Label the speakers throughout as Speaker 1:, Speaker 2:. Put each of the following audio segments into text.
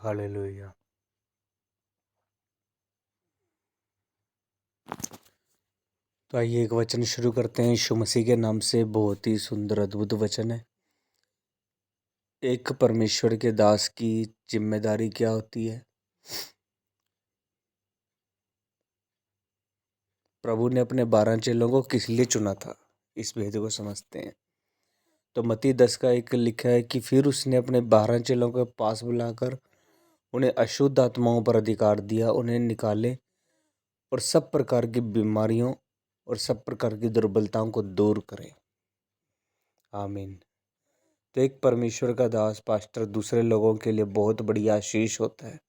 Speaker 1: Hallelujah. तो आइए एक वचन शुरू करते हैं यीशु मसीह के नाम से। बहुत ही सुंदर अद्भुत वचन है। एक परमेश्वर के दास की जिम्मेदारी क्या होती है। प्रभु ने अपने 12 चेलों को किस लिए चुना था, इस भेद को समझते हैं। तो मत्ती 10 का एक लिखा है कि फिर उसने अपने 12 चेलों के पास बुलाकर उन्हें अशुद्ध आत्माओं पर अधिकार दिया, उन्हें निकाले और सब प्रकार की बीमारियों और सब प्रकार की दुर्बलताओं को दूर करें। आमीन। तो एक परमेश्वर का दास पास्टर दूसरे लोगों के लिए बहुत बड़ी आशीष होता है।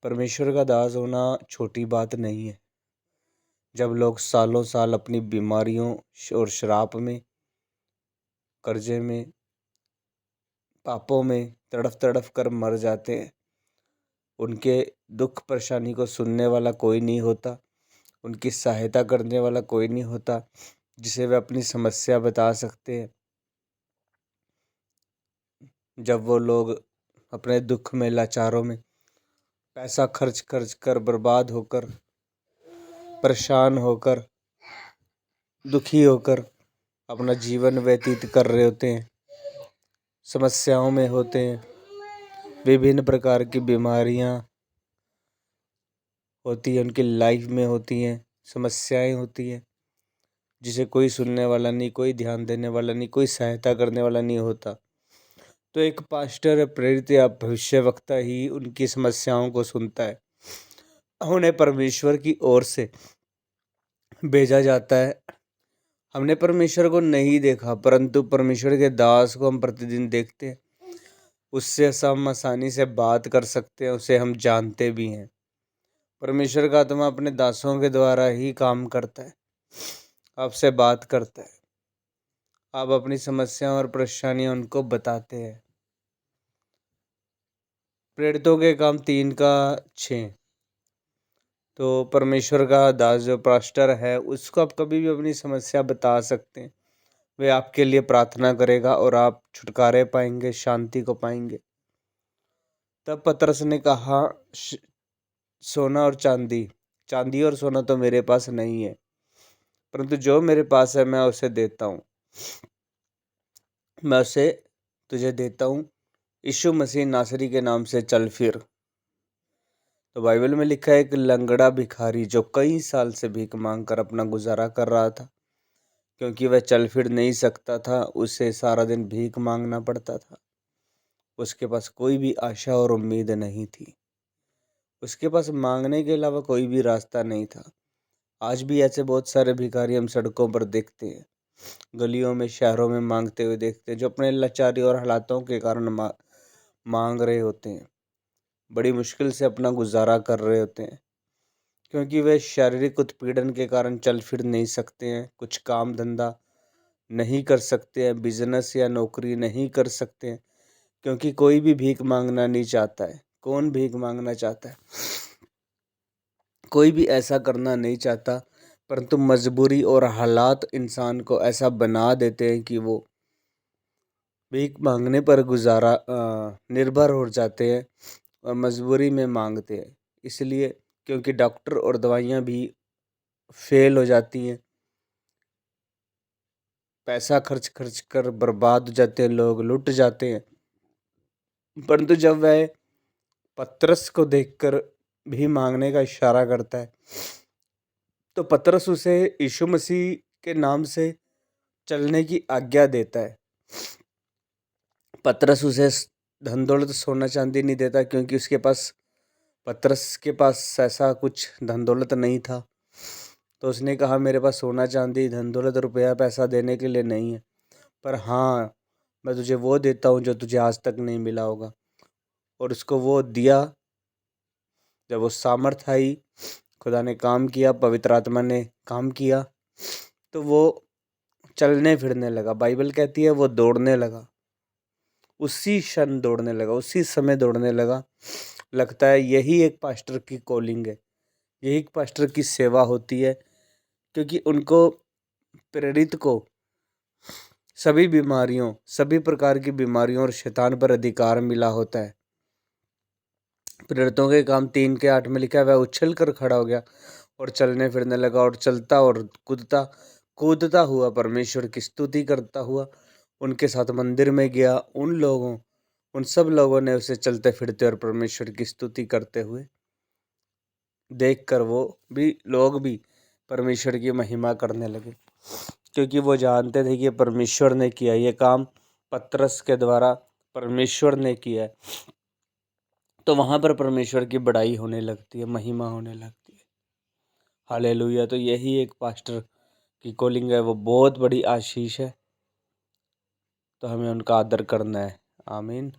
Speaker 1: परमेश्वर का दास होना छोटी बात नहीं है। जब लोग सालों साल अपनी बीमारियों और श्राप में, कर्जे में, पापों में तड़फ तड़फ कर मर जाते हैं, उनके दुख परेशानी को सुनने वाला कोई नहीं होता, उनकी सहायता करने वाला कोई नहीं होता जिसे वे अपनी समस्या बता सकते हैं। जब वो लोग अपने दुख में, लाचारों में पैसा खर्च खर्च कर, बर्बाद होकर, परेशान होकर, दुखी होकर अपना जीवन व्यतीत कर रहे होते हैं, समस्याओं में होते हैं, विभिन्न प्रकार की बीमारियां होती हैं, उनकी लाइफ में होती हैं, समस्याएं होती हैं, जिसे कोई सुनने वाला नहीं, कोई ध्यान देने वाला नहीं, कोई सहायता करने वाला नहीं होता। तो एक पास्टर, प्रेरित या भविष्यवक्ता ही उनकी समस्याओं को सुनता है। उन्हें परमेश्वर की ओर से भेजा जाता है। हमने परमेश्वर को नहीं देखा, परंतु परमेश्वर के दास को हम प्रतिदिन देखते हैं। उससे हम आसानी से बात कर सकते हैं, उसे हम जानते भी हैं। परमेश्वर का आत्मा अपने दासों के द्वारा ही काम करता है, आपसे बात करता है। आप अपनी समस्याएं और परेशानियां उनको बताते हैं। प्रेरितों के काम 3:6। तो परमेश्वर का दास जो पास्टर है, उसको आप कभी भी अपनी समस्या बता सकते हैं। वे आपके लिए प्रार्थना करेगा और आप छुटकारे पाएंगे, शांति को पाएंगे। तब पतरस ने कहा, सोना और चांदी, चांदी और सोना तो मेरे पास नहीं है, परंतु जो मेरे पास है मैं उसे देता हूँ, मैं उसे तुझे देता हूँ। यीशु मसीह नासरी के नाम से चल फिर। तो बाइबल में लिखा है, एक लंगड़ा भिखारी जो कई साल से भीख मांग कर अपना गुजारा कर रहा था, क्योंकि वह चल फिर नहीं सकता था, उसे सारा दिन भीख मांगना पड़ता था। उसके पास कोई भी आशा और उम्मीद नहीं थी। उसके पास मांगने के अलावा कोई भी रास्ता नहीं था। आज भी ऐसे बहुत सारे भिखारी हम सड़कों पर देखते हैं, गलियों में, शहरों में मांगते हुए देखते हैं, जो अपने लाचारी और हालातों के कारण मांग रहे होते हैं। बड़ी मुश्किल से अपना गुजारा कर रहे होते हैं, क्योंकि वे शारीरिक उत्पीड़न के कारण चल फिर नहीं सकते हैं, कुछ काम धंधा नहीं कर सकते हैं, बिजनेस या नौकरी नहीं कर सकते हैं, क्योंकि कोई भी भीख मांगना नहीं चाहता है। कौन भीख मांगना चाहता है? कोई भी ऐसा करना नहीं चाहता, परंतु मजबूरी और हालात इंसान को ऐसा बना देते हैं कि वो भीख मांगने पर गुजारा निर्भर हो जाते हैं और मजबूरी में मांगते हैं। इसलिए क्योंकि डॉक्टर और दवाइयाँ भी फेल हो जाती हैं, पैसा खर्च खर्च कर बर्बाद हो जाते हैं, लोग लुट जाते हैं। परंतु जब वह पतरस को देखकर भी मांगने का इशारा करता है, तो पतरस उसे यीशु मसीह के नाम से चलने की आज्ञा देता है। पतरस उसे धन दौलत, सोना चांदी नहीं देता, क्योंकि उसके पास, पतरस के पास ऐसा कुछ धन दौलत नहीं था। तो उसने कहा, मेरे पास सोना चांदी, धन दौलत, रुपया पैसा देने के लिए नहीं है, पर हाँ, मैं तुझे वो देता हूँ जो तुझे आज तक नहीं मिला होगा। और उसको वो दिया। जब वो सामर्थ आई, खुदा ने काम किया, पवित्र आत्मा ने काम किया, तो वो चलने फिरने लगा। बाइबल कहती है वो दौड़ने लगा, उसी क्षण दौड़ने लगा, उसी समय दौड़ने लगा। लगता है यही एक पास्टर की कॉलिंग है, यही एक पास्टर की सेवा होती है, क्योंकि उनको, प्रेरित को सभी बीमारियों, सभी प्रकार की बीमारियों और शैतान पर अधिकार मिला होता है। प्रेरितों के काम 3:8 में लिखा है, वह उछल कर खड़ा हो गया और चलने फिरने लगा और चलता और कूदता कूदता हुआ परमेश्वर की स्तुति करता हुआ उनके साथ मंदिर में गया। उन सब लोगों ने उसे चलते फिरते और परमेश्वर की स्तुति करते हुए देखकर लोग भी परमेश्वर की महिमा करने लगे, क्योंकि वो जानते थे कि परमेश्वर ने किया ये काम, पतरस के द्वारा परमेश्वर ने किया है। तो वहाँ पर परमेश्वर की बड़ाई होने लगती है, महिमा होने लगती है। हालेलुया। तो यही एक पास्टर की कॉलिंग है, वो बहुत बड़ी आशीष है, तो हमें उनका आदर करना है। आमीन।